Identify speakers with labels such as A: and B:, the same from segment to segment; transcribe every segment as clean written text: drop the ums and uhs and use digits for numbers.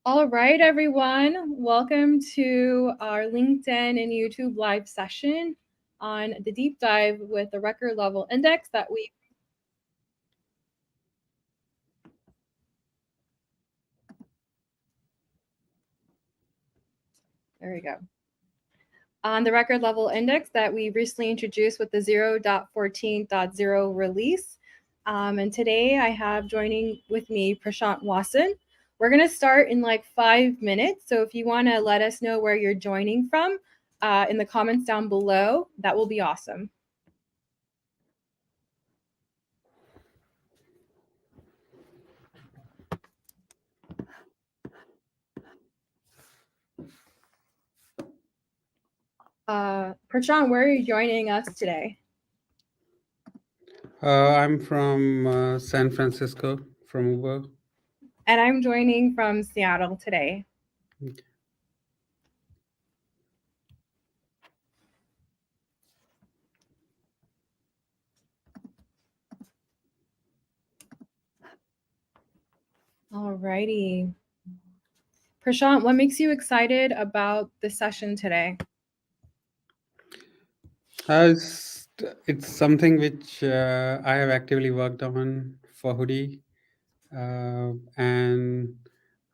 A: All right, everyone. Welcome to our LinkedIn and YouTube live session on the deep dive with the record level index that we. There we go. On the record level index that we recently introduced with the 0.14.0 release. And today I have joining with me Prashant Wasson. We're going to start in like 5 minutes. So if you want to let us know where you're joining from in the comments down below, that will be awesome. Prashant, where are you joining us today?
B: I'm from San Francisco, from Uber.
A: And I'm joining from Seattle today. Alrighty. Prashant, what makes you excited about the session today?
B: It's something which I have actively worked on for Hudi, and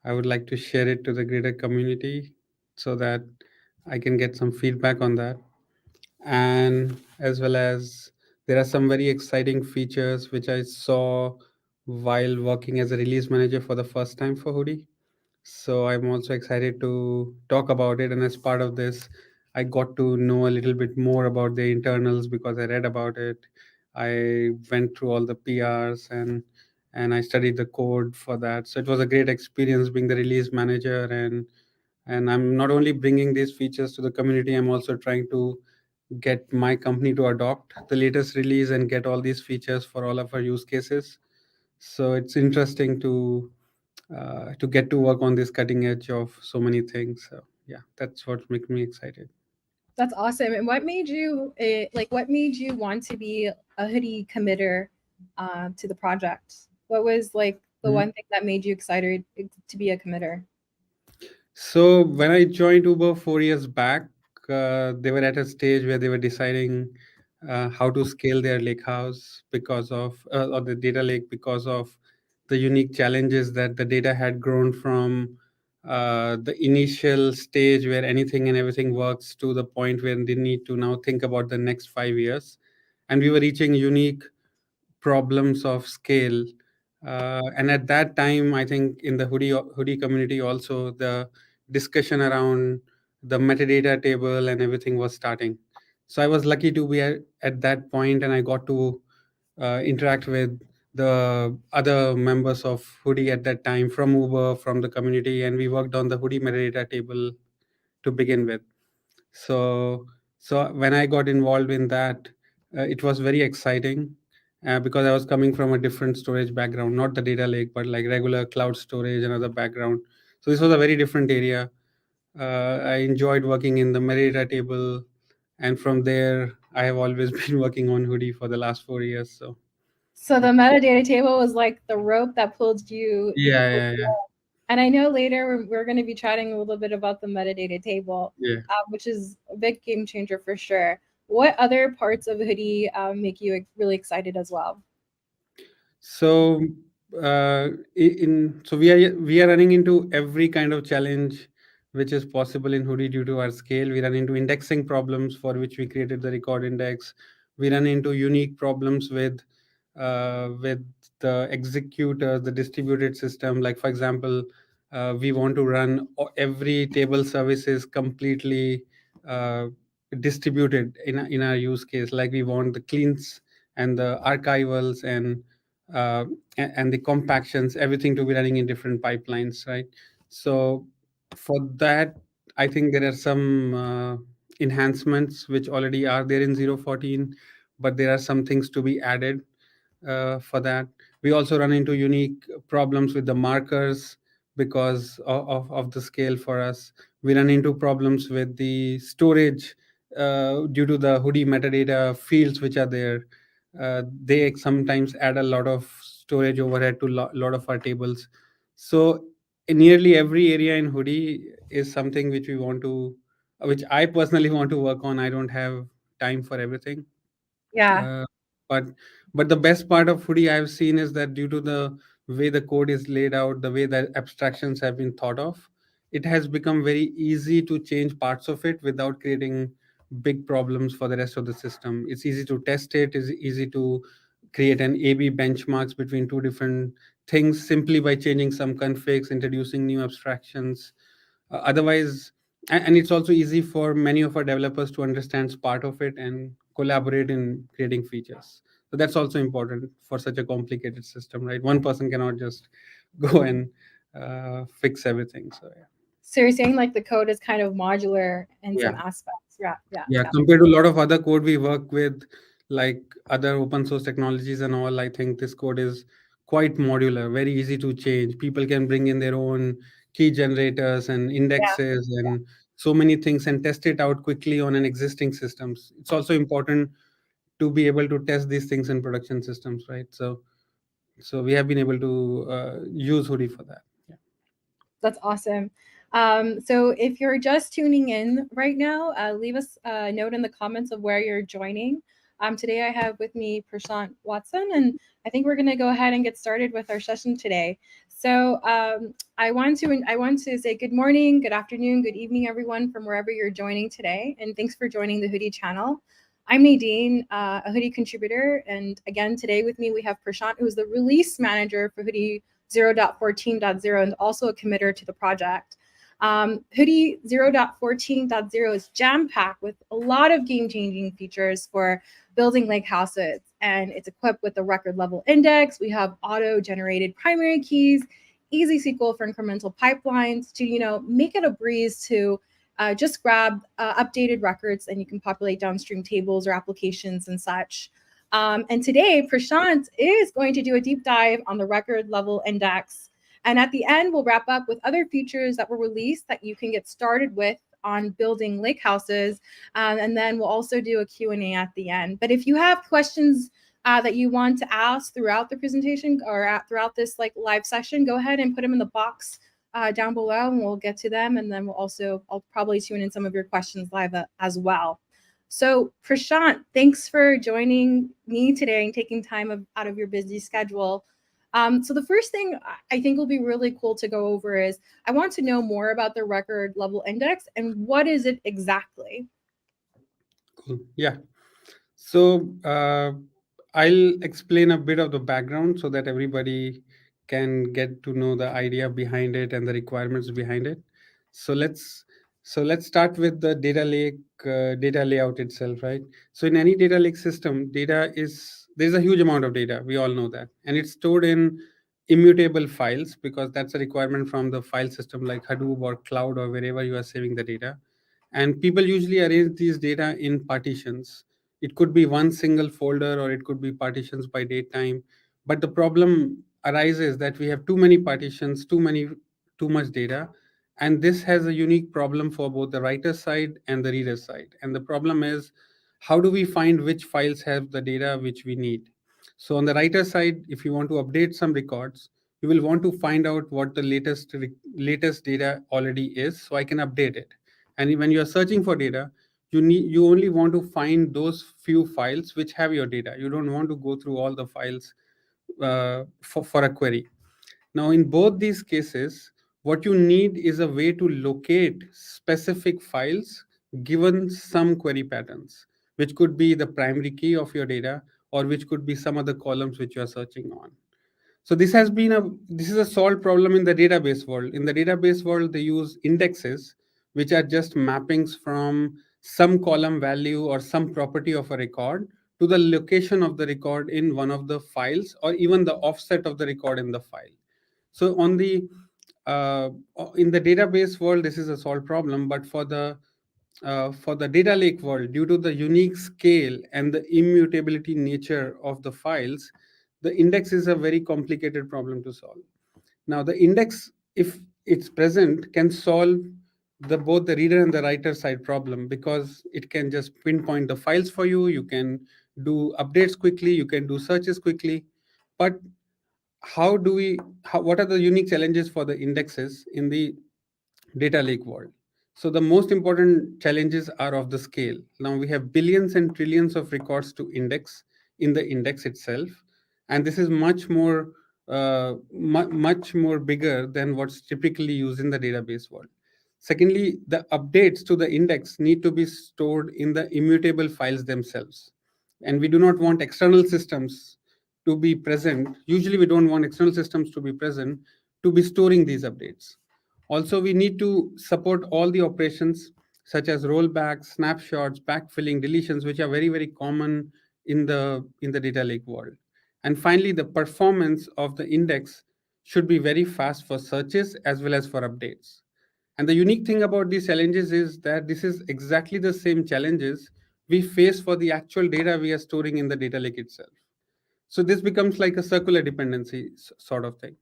B: I would like to share it to the greater community so that I can get some feedback on that. And as well as there are some very exciting features which I saw while working as a release manager for the first time for Hudi. So I'm also excited to talk about it. And as part of this, I got to know a little bit more about the internals because I read about it. I went through all the PRs and I studied the code for that. So it was a great experience being the release manager, and I'm not only bringing these features to the community, I'm also trying to get my company to adopt the latest release and get all these features for all of our use cases. So it's interesting to get to work on this cutting edge of so many things. So yeah, that's what makes me excited.
A: That's awesome. And what made you what made you want to be a hoodie committer to the project? What was like the
B: Mhm.
A: one thing that made you excited to be a committer?
B: So when I joined Uber 4 years back, they were at a stage where they were deciding how to scale their lakehouse because of or the data lake because of the unique challenges that the data had grown from the initial stage where anything and everything works to the point where they need to now think about the next 5 years, and we were reaching unique problems of scale. And at that time, I think in the Hudi community also, the discussion around the metadata table and everything was starting. So I was lucky to be at that point, and I got to interact with the other members of Hudi at that time from Uber, from the community, and we worked on the Hudi metadata table to begin with. So when I got involved in that, it was very exciting because I was coming from a different storage background, not the data lake, but like regular cloud storage and other background. So this was a very different area. I enjoyed working in the metadata table, and from there, I have always been working on Hudi for the last 4 years. So
A: So the metadata table was like the rope that pulled you.
B: yeah, yeah, yeah,
A: And I know later we're going to be chatting a little bit about the metadata table,
B: yeah.
A: which is a big game changer for sure. What other parts of Hoodie make you really excited as well?
B: So in so we are running into every kind of challenge which is possible in Hudi due to our scale. We run into indexing problems for which we created the record index. We run into unique problems with the executors, the distributed system. Like for example, we want to run every table services completely uh, distributed in our use case. Like we want the cleans and the archivals uh, and the compactions, everything to be running in different pipelines, right? So for that, I think there are some enhancements which already are there in 0.14, but there are some things to be added for that. We also run into unique problems with the markers because of the scale for us. We run into problems with the storage due to the Hudi metadata fields which are there. They sometimes add a lot of storage overhead to lot of our tables. So nearly every area in Hudi is something which we want to, which I personally want to work on. I don't have time for everything.
A: Yeah.
B: Uh, but the best part of Hudi I've seen is that due to the way the code is laid out, the way that abstractions have been thought of, it has become very easy to change parts of it without creating big problems for the rest of the system. It's easy to test it. It's easy to create an A/B benchmarks between two different things simply by changing some configs, introducing new abstractions. Otherwise, and it's also easy for many of our developers to understand part of it and collaborate in creating features. So that's also important for such a complicated system, right? One person cannot just go and fix everything. So yeah.
A: So you're saying like the code is kind of modular in some
B: Yeah.
A: aspects. Yeah, yeah,
B: Yeah,
A: yeah.
B: compared to a lot of other code we work with, like other open source technologies and all, I think this code is quite modular, very easy to change. People can bring in their own key generators and
A: Yeah.
B: indexes and so many things and test it out quickly on an existing systems. It's also important to be able to test these things in production systems, right? So we have been able to use Hudi for that. Yeah.
A: That's awesome. So if you're just tuning in right now, leave us a note in the comments of where you're joining. Today I have with me Prashant Watson, and I think we're going to go ahead and get started with our session today. So I want to say good morning, good afternoon, good evening, everyone from wherever you're joining today, and thanks for joining the Hudi channel. I'm Nadine, a Hudi contributor, and again today with me we have Prashant, who is the release manager for Hudi 0.14.0 and also a committer to the project. Hudi 0.14.0 is jam packed with a lot of game changing features for building lake houses, and it's equipped with a record level index. We have auto generated primary keys, easy SQL for incremental pipelines to make it a breeze to just grab updated records and you can populate downstream tables or applications and such. And today, Prashant is going to do a deep dive on the record level index. And at the end, we'll wrap up with other features that were released that you can get started with on building lake houses. And then we'll also do a Q&A at the end. But if you have questions that you want to ask throughout the presentation or throughout this like live session, go ahead and put them in the box down below and we'll get to them. And then I'll probably tune in some of your questions live as well. So, Prashant, thanks for joining me today and taking time out of your busy schedule. So, the first thing I think will be really cool to go over is I want to know more about the record level index and what is it exactly?
B: Cool. Yeah. So I'll explain a bit of the background so that everybody can get to know the idea behind it and the requirements behind it. So let's start with the data lake data layout itself, right? So in any data lake system, there's a huge amount of data. We all know that, and it's stored in immutable files because that's a requirement from the file system like Hadoop or cloud or wherever you are saving the data. And people usually arrange these data in partitions. It could be one single folder or it could be partitions by date time. But the problem arises that we have too many partitions, too much data. And this has a unique problem for both the writer side and the reader side. And the problem is, how do we find which files have the data which we need? So on the writer side, if you want to update some records, you will want to find out what the latest data already is so I can update it. And when you are searching for data, you only want to find those few files which have your data. You don't want to go through all the files for a query. Now in both these cases, what you need is a way to locate specific files given some query patterns, which could be the primary key of your data or which could be some other columns which you are searching on. So this is a solved problem in the database world. In the database world, they use indexes, which are just mappings from some column value or some property of a record to the location of the record in one of the files or even the offset of the record in the file. So on the in the database world, this is a solved problem, but for the data lake world, due to the unique scale and the immutability nature of the files, the index is a very complicated problem to solve. Now, the index, if it's present, can solve both the reader and the writer side problem because it can just pinpoint the files for you. You can do updates quickly. You can do searches quickly. But how do we what are the unique challenges for the indexes in the data lake world? So the most important challenges are of the scale. Now we have billions and trillions of records to index in the index itself, and this is much more bigger than what's typically used in the database world. Secondly, the updates to the index need to be stored in the immutable files themselves, and we do not want external systems to be present. Usually, we don't want external systems to be present to be storing these updates. Also, we need to support all the operations such as rollbacks, snapshots, backfilling, deletions, which are very, very common in the data lake world. And finally, the performance of the index should be very fast for searches as well as for updates. And the unique thing about these challenges is that this is exactly the same challenges we face for the actual data we are storing in the data lake itself. So this becomes like a circular dependency sort of thing.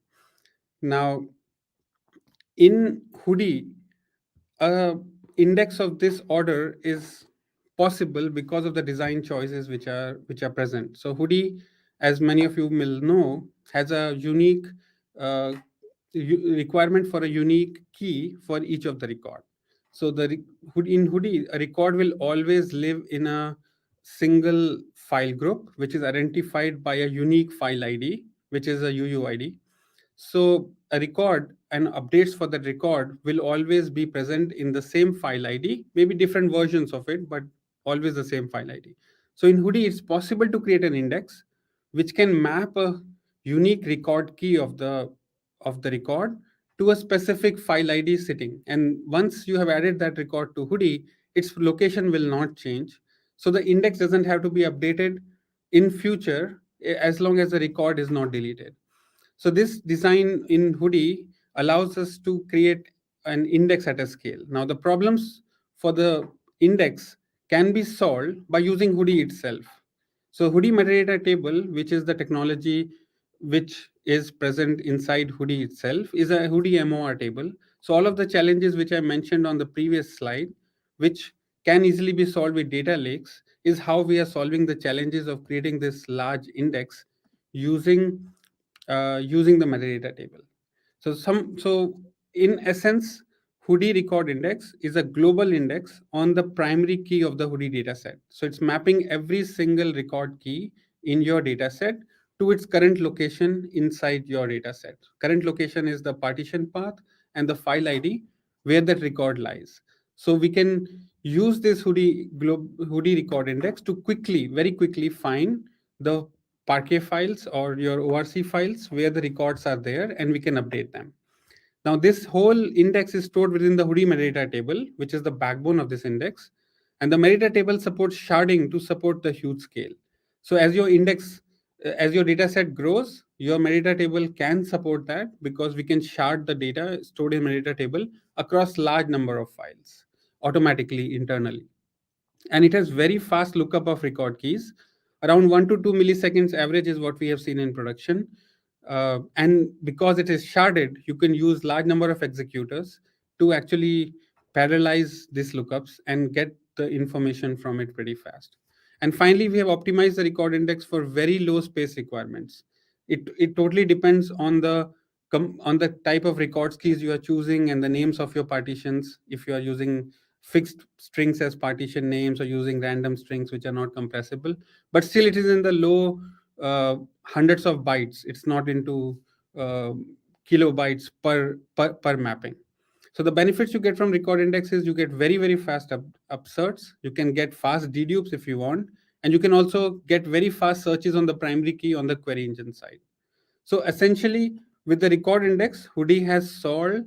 B: Now, in Hudi, a index of this order is possible because of the design choices which are present. So Hudi, as many of you will know, has a unique uh, requirement for a unique key for each of the record. So in Hudi, a record will always live in a single file group, which is identified by a unique file ID, which is a UUID. So a record and updates for that record will always be present in the same file ID, maybe different versions of it, but always the same file ID. So in Hudi, it's possible to create an index which can map a unique record key of the record to a specific file ID sitting. And once you have added that record to Hudi, its location will not change. So the index doesn't have to be updated in future as long as the record is not deleted. So this design in Hudi allows us to create an index at a scale. Now the problems for the index can be solved by using Hudi itself. So Hudi metadata table, which is the technology which is present inside Hudi itself, is a Hudi MOR table. So all of the challenges which I mentioned on the previous slide, which can easily be solved with data lakes, is how we are solving the challenges of creating this large index using using the metadata table. So in essence, Hudi record index is a global index on the primary key of the Hudi dataset. So it's mapping every single record key in your dataset to its current location inside your dataset. Current location is the partition path and the file ID where that record lies. So we can use this Hudi record index to very quickly find the Parquet files or your ORC files where the records are there, and we can update them. Now, this whole index is stored within the Hudi metadata table, which is the backbone of this index. And the metadata table supports sharding to support the huge scale. So as your data set grows, your metadata table can support that because we can shard the data stored in metadata table across large number of files automatically internally. And it has very fast lookup of record keys. Around 1 to 2 milliseconds average is what we have seen in production. And because it is sharded, you can use large number of executors to actually parallelize these lookups and get the information from it pretty fast. And finally, we have optimized the record index for very low space requirements. It totally depends on on the type of records keys you are choosing and the names of your partitions. If you are using fixed strings as partition names or using random strings which are not compressible, but still it is in the low hundreds of bytes. It's not into uh, kilobytes per mapping. So the benefits you get from record index is you get very fast upserts. You can get fast dedupes if you want, and you can also get very fast searches on the primary key on the query engine side. So essentially, with the record index, Hudi has solved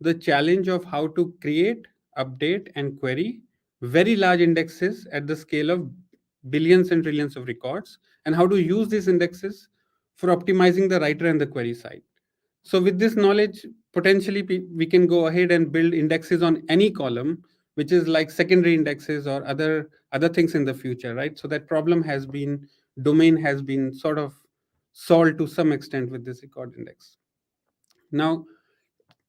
B: the challenge of how to create, update, and query very large indexes at the scale of billions and trillions of records, and how to use these indexes for optimizing the writer and the query side. So with this knowledge, potentially we can go ahead and build indexes on any column, which is like secondary indexes or other things in the future, right? So that problem has been domain has been sort of solved to some extent with this record index. Now,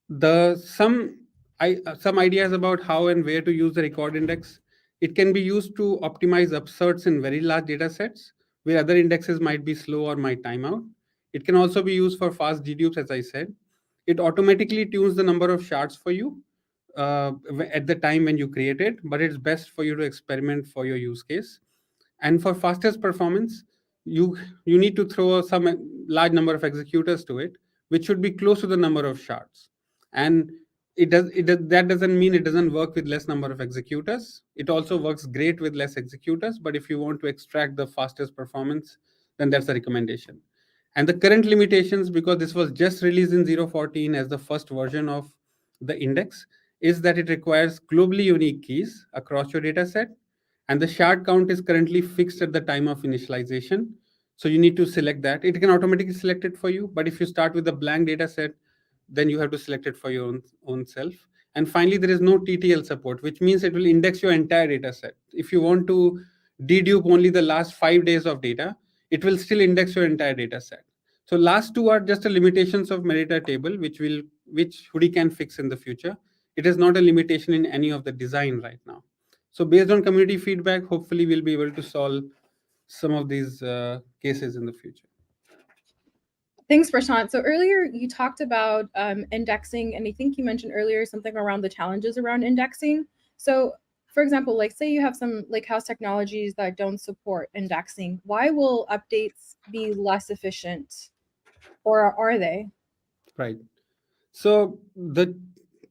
B: the some ideas about how and where to use the record index. It can be used to optimize upserts in very large data sets where other indexes might be slow or might time out. It can also be used for fast dedupes, as I said. It automatically tunes the number of shards for you at the time when you create it, but it's best for you to experiment for your use case. And for fastest performance, you you need to throw some large number of executors to it, which should be close to the number of shards. And that doesn't mean it doesn't work with less number of executors. It also works great with less executors, but if you want to extract the fastest performance, then that's the recommendation. And the current limitations, because this was just released in 0.14 as the first version of the index, is that it requires globally unique keys across your data set, and the shard count is currently fixed at the time of initialization. So you need to select that. It can automatically select it for you, but if you start with a blank data set, then you have to select it for your own self. And finally, there is no TTL support, which means it will index your entire data set. If you want to dedupe only the last 5 days of data, it will still index your entire data set. So last two are just the limitations of metadata table, which Hudi can fix in the future. It is not a limitation in any of the design right now. So based on community feedback, hopefully we'll be able to solve some of these cases in the future.
A: Thanks, Prashant. So earlier you talked about indexing, and I think you mentioned earlier something around the challenges around indexing. So, for example, like say you have some lakehouse technologies that don't support indexing. Why will updates be less efficient, or are they?
B: Right. So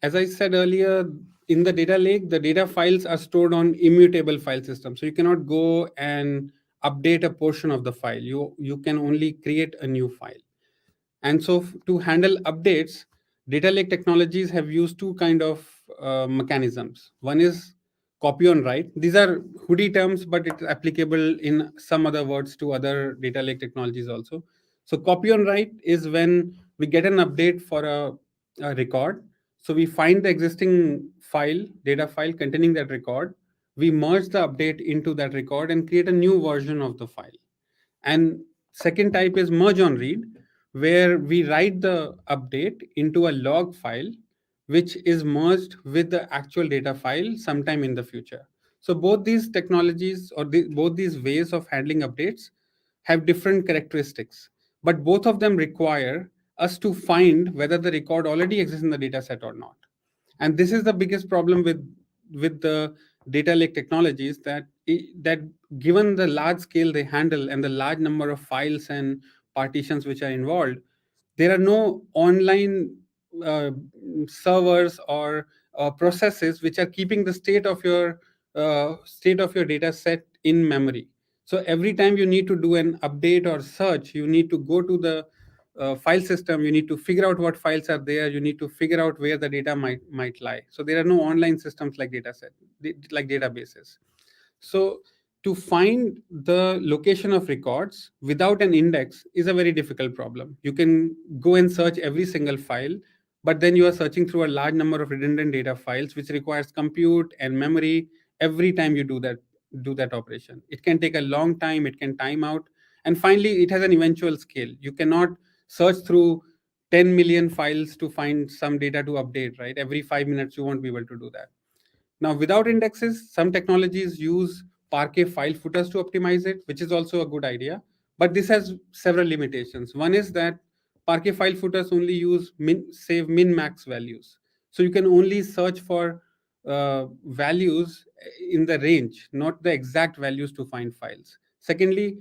B: as I said earlier, in the data lake, the data files are stored on immutable file system. So you cannot go and update a portion of the file. You can only create a new file. And so to handle updates, data lake technologies have used two kind of mechanisms. One is copy on write. These are Hudi terms, but it's applicable in some other words to other data lake technologies also. So copy on write is when we get an update for a record. So we find the existing file, data file containing that record. We merge the update into that record and create a new version of the file. And second type is merge on read, where we write the update into a log file, which is merged with the actual data file sometime in the future. So both these technologies or both these ways of handling updates have different characteristics, but both of them require us to find whether the record already exists in the data set or not. And this is the biggest problem with the data lake technologies, that given the large scale they handle and the large number of files and partitions which are involved, there are no online uh, servers or processes which are keeping the state of your data set in memory. So every time you need to do an update or search, you need to go to the file system. You need to figure out what files are there. You need to figure out where the data might lie. So there are no online systems like like databases. So to find the location of records without an index is a very difficult problem. You can go and search every single file, but then you are searching through a large number of redundant data files, which requires compute and memory every time you do that operation. It can take a long time, it can time out, and finally it has an eventual scale. You cannot search through 10 million files to find some data to update, right? Every 5 minutes, you won't be able to do that. Now, without indexes, some technologies use Parquet file footers to optimize it, which is also a good idea. But this has several limitations. One is that Parquet file footers only save min-max values. So you can only search for values in the range, not the exact values to find files. Secondly,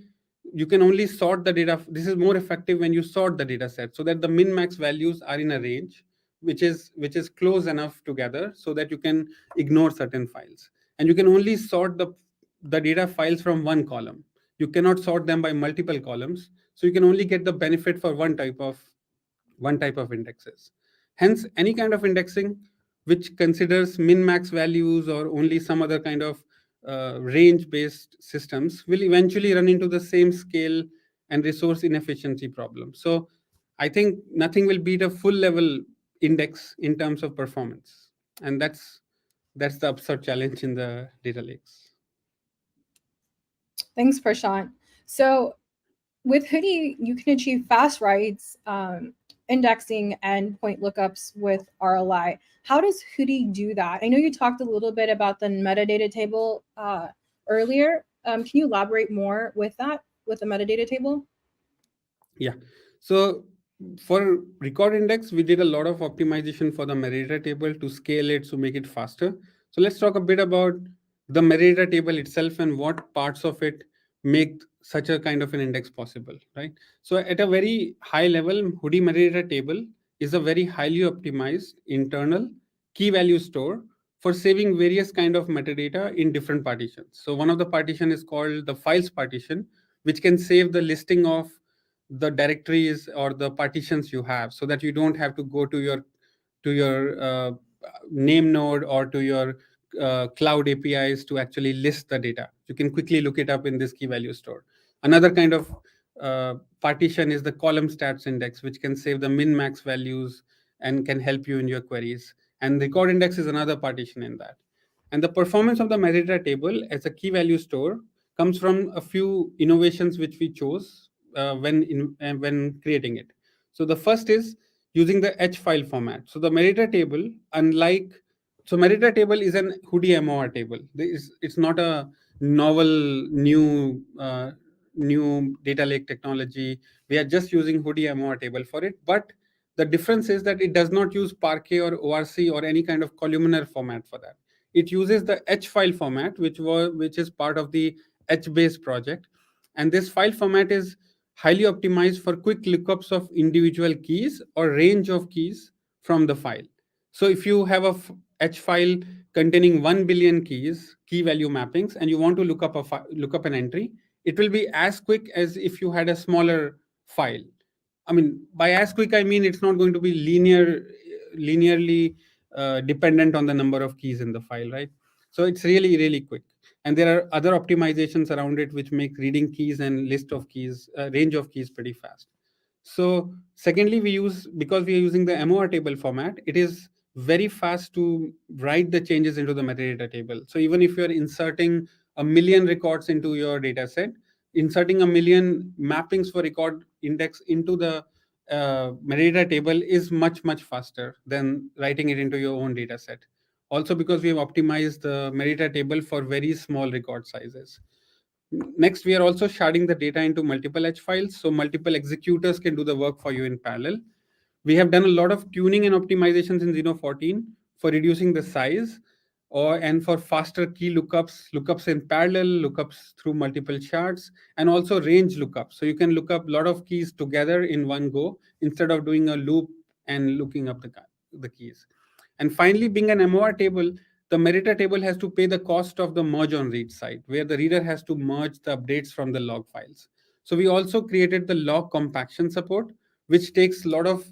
B: you can only sort the data. This is more effective when you sort the data set so that the min-max values are in a range which is close enough together so that you can ignore certain files. And you can only sort the data files from one column. You cannot sort them by multiple columns, so you can only get the benefit for one type of indexes. Hence, any kind of indexing which considers min-max values or only some other kind of range-based systems will eventually run into the same scale and resource inefficiency problem. So I think nothing will beat a full level index in terms of performance. And that's the absurd challenge in the data lakes.
A: Thanks, Prashant. So with Hudi, you can achieve fast writes, indexing, and point lookups with RLI. How does Hudi do that? I know you talked a little bit about the metadata table earlier. Can you elaborate more with that, with the metadata table?
B: Yeah. So for record index, we did a lot of optimization for the metadata table to scale it to make it faster. So let's talk a bit about the metadata table itself and what parts of it make such a kind of an index possible, right? So at a very high level, Hudi metadata table is a very highly optimized internal key value store for saving various kind of metadata in different partitions. So one of the partition is called the files partition, which can save the listing of the directories or the partitions you have, so that you don't have to go to your name node or to your cloud APIs to actually list the data. You can quickly look it up in this key value store. Another kind of partition is the column stats index, which can save the min max values and can help you in your queries. And record index is another partition in that. And the performance of the metadata table as a key value store comes from a few innovations which we chose when creating it. So the first is using the H file format. So the metadata table, unlike metadata table is an Hudi MOR table. It's not a novel new data lake technology. We are just using Hudi MOR table for it, but the difference is that it does not use Parquet or ORC or any kind of columnar format for that. It uses the H file format, which is part of the H base project, and this file format is highly optimized for quick lookups of individual keys or range of keys from the file. So if you have a H file containing 1 billion keys, key value mappings, and you want to look up an entry, it will be as quick as if you had a smaller file. I mean, by as quick, I mean it's not going to be linearly dependent on the number of keys in the file, right? So it's really, really quick. And there are other optimizations around it which make reading keys and list of keys, range of keys pretty fast. So secondly, because we are using the MOR table format, it is very fast to write the changes into the metadata table. So even if you're inserting a million records into your data set, inserting a million mappings for record index into the metadata table is much, much faster than writing it into your own data set. Also because we have optimized the metadata table for very small record sizes. Next, we are also sharding the data into multiple H files, so multiple executors can do the work for you in parallel. We have done a lot of tuning and optimizations in 0.14 for reducing the size and for faster key lookups in parallel, lookups through multiple shards, and also range lookups. So you can look up a lot of keys together in one go instead of doing a loop and looking up the keys. And finally, being an MOR table, the metadata table has to pay the cost of the merge on read side, where the reader has to merge the updates from the log files. So we also created the log compaction support, which takes a lot of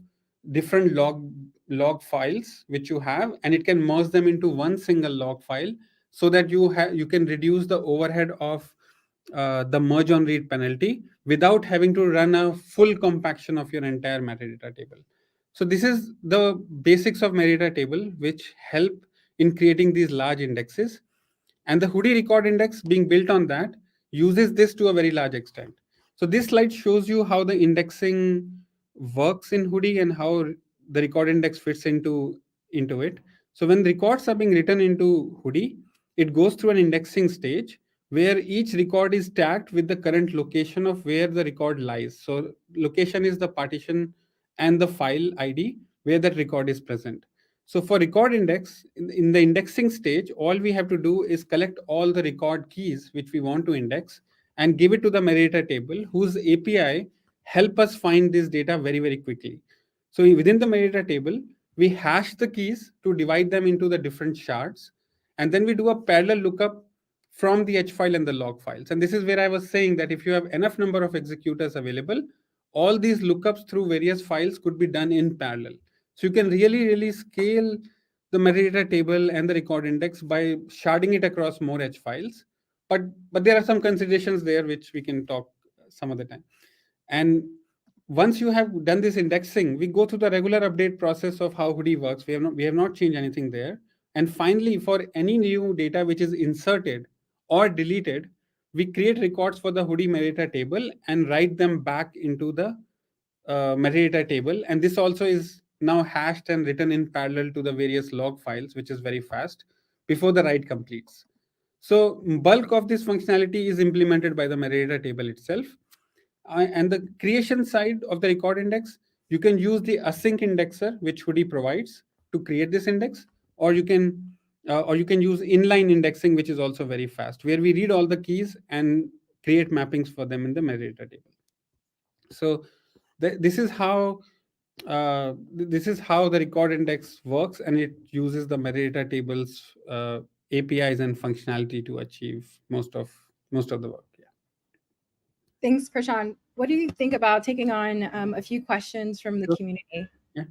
B: different log files which you have, and it can merge them into one single log file, so that you can reduce the overhead of the merge on read penalty without having to run a full compaction of your entire metadata table. So this is the basics of metadata table, which help in creating these large indexes. And the Hudi record index being built on that uses this to a very large extent. So this slide shows you how the indexing works in Hudi and how the record index fits into it. So when records are being written into Hudi, it goes through an indexing stage where each record is tagged with the current location of where the record lies. So location is the partition and the file ID where that record is present. So for record index, in the indexing stage, all we have to do is collect all the record keys which we want to index and give it to the metadata table, whose API help us find this data very, very quickly. So within the metadata table, we hash the keys to divide them into the different shards, and then we do a parallel lookup from the H file and the log files. And this is where I was saying that if you have enough number of executors available, all these lookups through various files could be done in parallel. So you can really, really scale the metadata table and the record index by sharding it across more H files. But there are some considerations there which we can talk some other time. And once you have done this indexing, we go through the regular update process of how Hudi works. We have not changed anything there. And finally, for any new data which is inserted or deleted, we create records for the Hudi metadata table and write them back into the metadata table. And this also is now hashed and written in parallel to the various log files, which is very fast before the write completes. So bulk of this functionality is implemented by the metadata table itself. And the creation side of the record index, you can use the async indexer which Hudi provides to create this index, or you can use inline indexing, which is also very fast, where we read all the keys and create mappings for them in the metadata table. So this is how the record index works, and it uses the metadata tables APIs and functionality to achieve most of the work. Yeah.
A: Thanks, Prashant. What do you think about taking on a few questions from the
B: Sure.
A: community?
B: Yeah.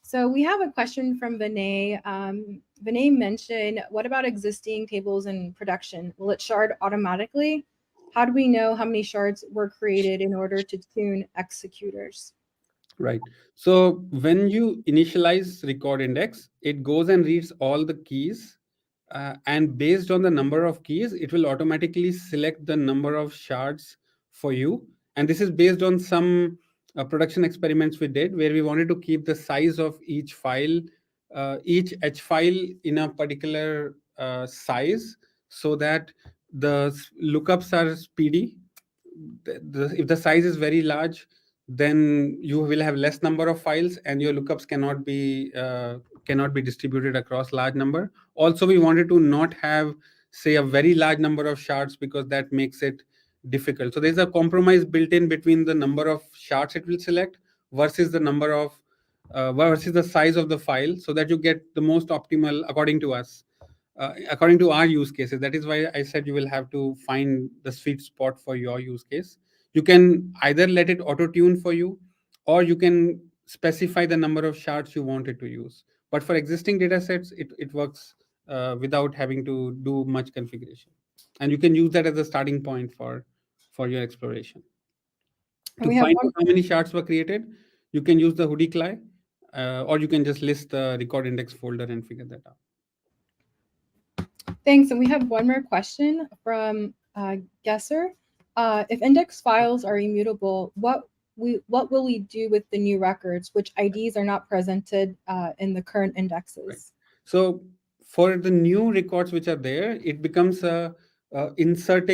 A: So we have a question from Vinay. Vinay mentioned, what about existing tables in production? Will it shard automatically? How do we know how many shards were created in order to tune executors?
B: Right. So when you initialize record index, it goes and reads all the keys, and based on the number of keys, it will automatically select the number of shards for you. And this is based on some production experiments we did, where we wanted to keep the size of each file, each H file in a particular size, so that lookups are speedy. If the size is very large, then you will have less number of files, and your lookups cannot be distributed across large number. Also, we wanted to not have, say, a very large number of shards, because that makes it difficult. So there's a compromise built in between the number of shards it will select versus versus the size of the file, so that you get the most optimal according to our use cases. That is why I said you will have to find the sweet spot for your use case. You can either let it auto tune for you, or you can specify the number of shards you want it to use. But for existing data sets, it works without having to do much configuration. And you can use that as a starting point for your exploration.
A: And
B: To
A: we have
B: find
A: one.
B: out how many shards were created, you can use the Hudi CLI, or you can just list the record index folder and figure that out.
A: Thanks. And we have one more question from Gesser. If index files are immutable, what will we do with the new records, which IDs are not presented in the current
B: Right.
A: indexes?
B: So for the new records which are there, it becomes a insert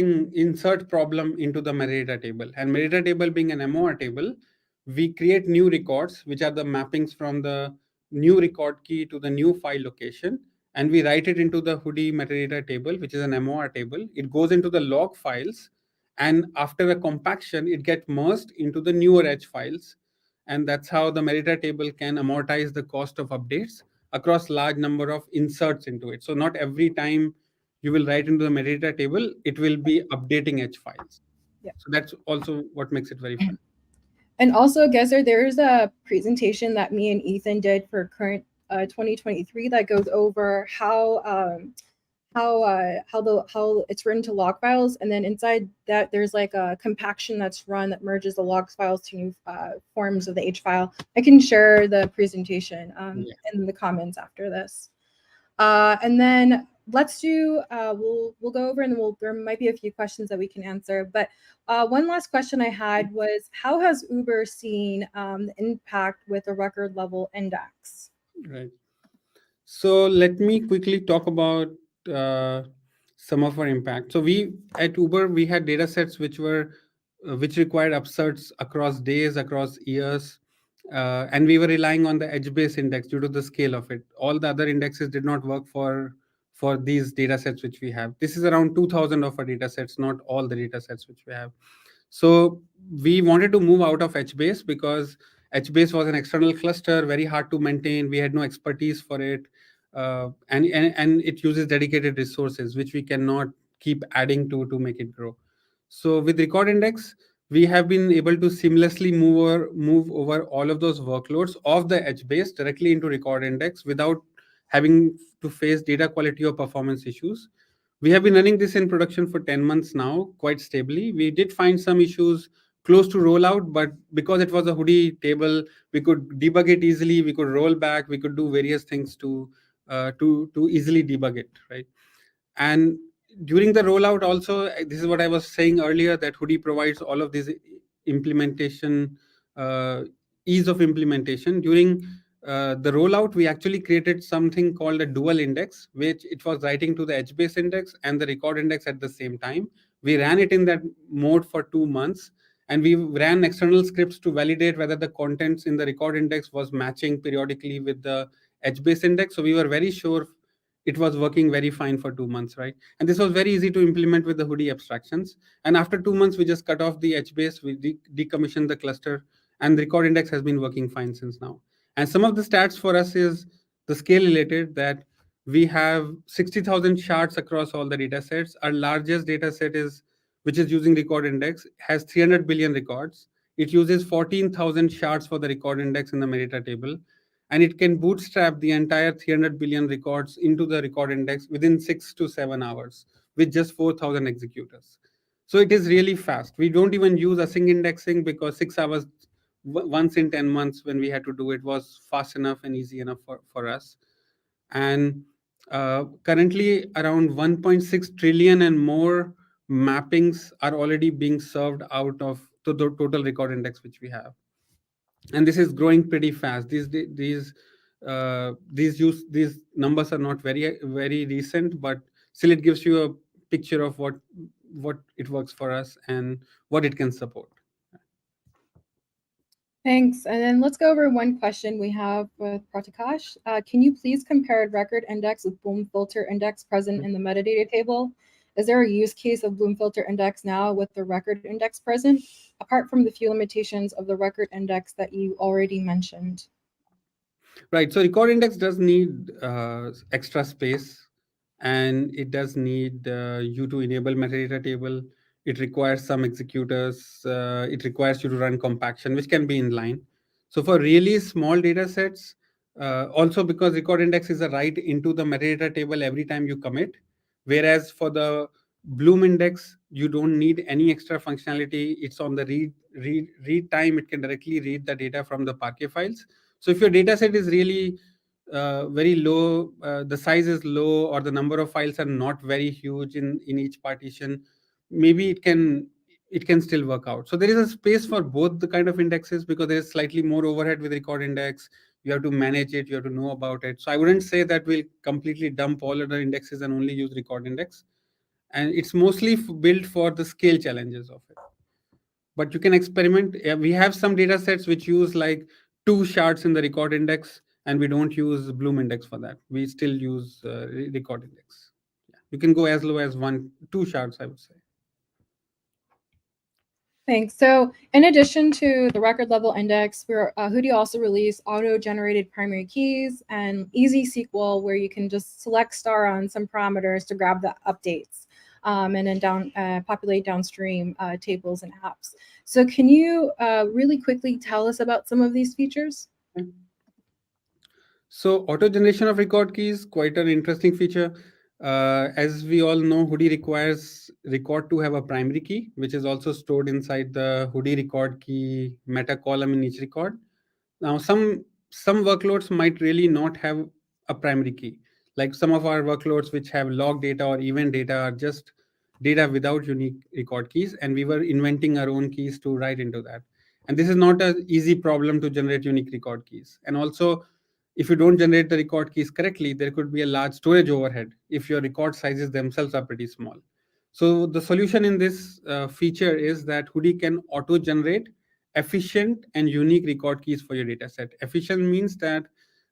B: problem into the metadata table. And metadata table being an MOR table, we create new records which are the mappings from the new record key to the new file location, and we write it into the Hudi metadata table, which is an MOR table. It goes into the log files, and after a compaction, it gets merged into the newer H files, and that's how the metadata table can amortize the cost of updates across large number of inserts into it. So not every time you will write into the metadata table, it will be updating H files.
A: Yeah.
B: So that's also what makes it very fast.
A: And also, Gezer, there's a presentation that me and Ethan did for current 2023 that goes over how it's written to log files, and then inside that there's like a compaction that's run that merges the logs files to new forms of the H file. I can share the presentation in the comments after this. And then let's do we'll go over, and then there might be a few questions that we can answer. But one last question I had was, how has Uber seen the impact with a record level index?
B: Right. So let me quickly talk about uh, some of our impact. So we at Uber, we had data sets which required upserts across days, across years, and we were relying on the edge-based index due to the scale of it. All the other indexes did not work for these data sets which we have. This is around 2,000 of our data sets, not all the data sets which we have. So we wanted to move out of HBase, because HBase was an external cluster, very hard to maintain. We had no expertise for it, and it uses dedicated resources which we cannot keep adding to make it grow. So with Record Index, we have been able to seamlessly move over all of those workloads of the HBase directly into Record Index without having to face data quality or performance issues. We have been running this in production for 10 months now, quite stably. We did find some issues close to rollout, but because it was a Hudi table, we could debug it easily. We could roll back. We could do various things to easily debug it, right? And during the rollout, also, this is what I was saying earlier, that Hudi provides all of these implementation uh, ease of implementation. During the rollout, we actually created something called a dual index, which it was writing to the HBase index and the record index at the same time. We ran it in that mode for 2 months, And we ran external scripts to validate whether the contents in the record index was matching periodically with the HBase index. So we were very sure it was working very fine for 2 months, right? And this was very easy to implement with the Hudi abstractions. And after 2 months, we just cut off the HBase, we decommissioned the cluster, and the record index has been working fine since now. And some of the stats for us is the scale related, that we have 60,000 shards across all the data sets. Our largest data set is, which is using record index, has 300 billion records. It uses 14,000 shards for the record index in the metadata table, and it can bootstrap the entire 300 billion records into the record index within 6 to 7 hours with just 4,000 executors. So it is really fast. We don't even use async indexing, because 6 hours once in 10 months when we had to do it was fast enough and easy enough for us. And currently around 1.6 trillion and more mappings are already being served out of the total record index which we have, and this is growing pretty fast. These numbers are not very recent, but still it gives you a picture of what it works for us and what it can support.
A: Thanks. And then let's go over one question we have with Pratakash. Can you please compare record index with Bloom filter index present in the metadata table? Is there a use case of Bloom filter index now with the record index present, apart from the few limitations of the record index that you already mentioned?
B: Right. So record index does need extra space, and it does need you to enable metadata table. It requires some executors. It requires you to run compaction, which can be inline. So for really small data sets, also because record index is a write into the metadata table every time you commit, whereas for the Bloom index, you don't need any extra functionality. It's on the read time. It can directly read the data from the Parquet files. So if your data set is really very low, the size is low, or the number of files are not very huge in each partition, maybe it can still work out. So there is a space for both the kind of indexes, because there is slightly more overhead with record index. You have to manage it, you have to know about it. So I wouldn't say that we'll completely dump all other indexes and only use record index. And it's mostly built for the scale challenges of it, but you can experiment. We have some data sets which use like two shards in the record index, and we don't use Bloom index for that. We still use record index. Yeah. You can go as low as two shards, I would say.
A: Thanks. So in addition to the record level index, Hudi also released auto-generated primary keys and easy SQL, where you can just select star on some parameters to grab the updates, and then populate downstream tables and apps. So can you really quickly tell us about some of these features?
B: So auto generation of record keys, quite an interesting feature. As we all know, Hudi requires record to have a primary key, which is also stored inside the Hudi record key meta column in each record. Now, some workloads might really not have a primary key. Like some of our workloads which have log data or event data are just data without unique record keys, and we were inventing our own keys to write into that. And this is not an easy problem to generate unique record keys. And also, if you don't generate the record keys correctly, there could be a large storage overhead if your record sizes themselves are pretty small. So the solution in this feature is that Hudi can auto generate efficient and unique record keys for your data set. Efficient means that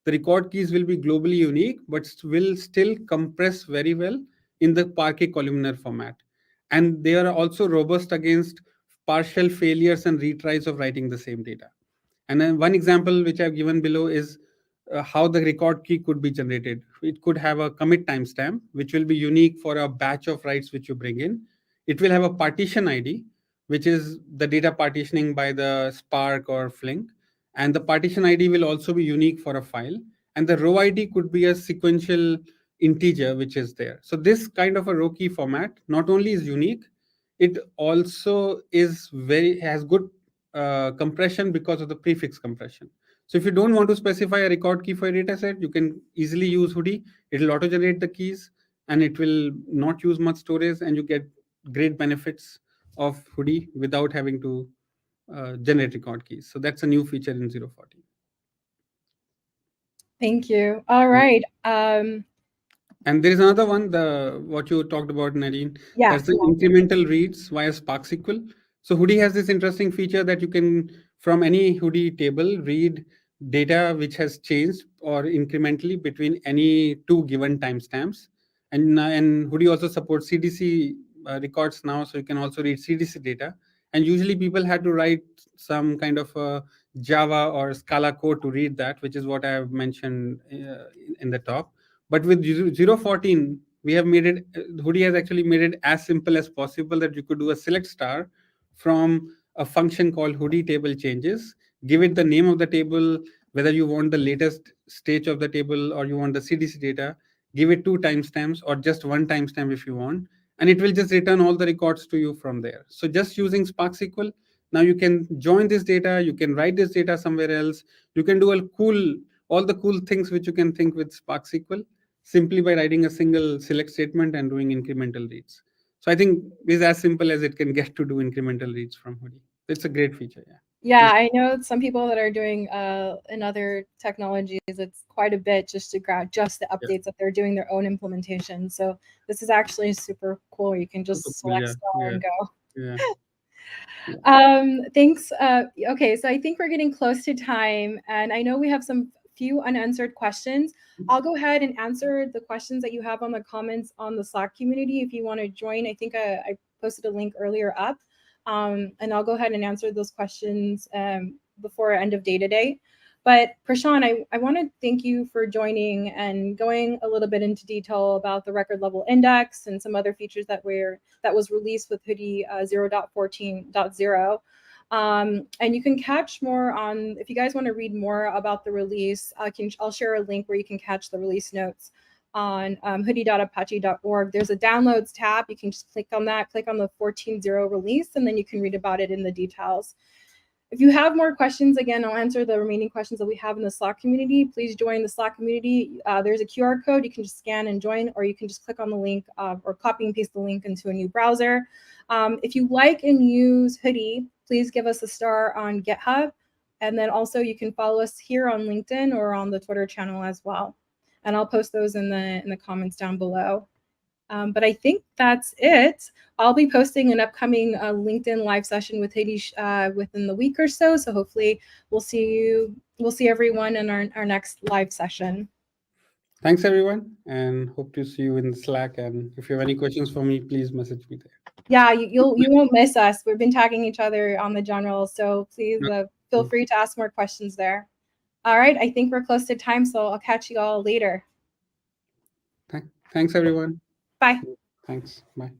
B: the record keys will be globally unique, but will still compress very well in the Parquet columnar format. And they are also robust against partial failures and retries of writing the same data. And then one example which I've given below is how the record key could be generated. It could have a commit timestamp, which will be unique for a batch of writes which you bring in. It will have a partition ID, which is the data partitioning by the Spark or Flink. And the partition ID will also be unique for a file. And the row ID could be a sequential integer, which is there. So this kind of a row key format not only is unique, it also is has good compression because of the prefix compression. So if you don't want to specify a record key for a data set, you can easily use Hudi. It will auto generate the keys, and it will not use much storage, and you get great benefits of Hudi without having to generate record keys. So that's a new feature in 0.14.
A: Thank you. All right.
B: And there is another one, the what you talked about, Nadine.
A: Yeah.
B: That's the incremental reads via Spark SQL. So Hudi has this interesting feature that you can, from any Hudi table, read data which has changed or incrementally between any two given timestamps. And Hudi also supports CDC records now, so you can also read CDC data. And usually people had to write some kind of Java or Scala code to read that, which is what I have mentioned in the top. But with 0.14, we have made it, Hudi has actually made it as simple as possible that you could do a select star from a function called Hudi table changes, give it the name of the table, whether you want the latest stage of the table or you want the CDC data, give it two timestamps or just one timestamp if you want, and it will just return all the records to you from there. So just using Spark SQL, now you can join this data, you can write this data somewhere else, you can do all the cool things which you can think with Spark SQL simply by writing a single select statement and doing incremental reads. So I think it's as simple as it can get to do incremental reads from Hudi. It's a great feature. Yeah.
A: Yeah,
B: Please.
A: I know some people that are doing in other technologies, it's quite a bit just to grab just the
B: Yeah.
A: updates that they're doing their own implementation. So this is actually super cool. You can
B: Super
A: just
B: cool.
A: select
B: Yeah.
A: star
B: Yeah.
A: and go.
B: Yeah. Yeah.
A: Thanks. Okay, so I think we're getting close to time, and I know we have some few unanswered questions. I'll go ahead and answer the questions that you have on the comments on the Slack community. If you want to join, I think I posted a link earlier up, and I'll go ahead and answer those questions before end of day today. But Prashant, I want to thank you for joining and going a little bit into detail about the record level index and some other features that was released with Hudi 0.14.0. And you can catch more on, if you guys want to read more about the release, I'll share a link where you can catch the release notes on hudi.apache.org. There's a downloads tab. You can just click on that, click on the 14.0 release, and then you can read about it in the details. If you have more questions, again, I'll answer the remaining questions that we have in the Slack community. Please join the Slack community. There's a QR code. You can just scan and join, or you can just click on the link or copy and paste the link into a new browser. If you like and use Hudi, please give us a star on GitHub. And then also you can follow us here on LinkedIn or on the Twitter channel as well. And I'll post those in the comments down below. But I think that's it. I'll be posting an upcoming LinkedIn live session with Hudi within the week or so. So hopefully we'll see everyone in our next live session.
B: Thanks everyone, and hope to see you in the Slack. And if you have any questions for me, please message me there.
A: Yeah, you won't miss us. We've been tagging each other on the general, so please feel free to ask more questions there. All right, I think we're close to time, so I'll catch you all later.
B: Thanks everyone.
A: Bye.
B: Thanks. Bye.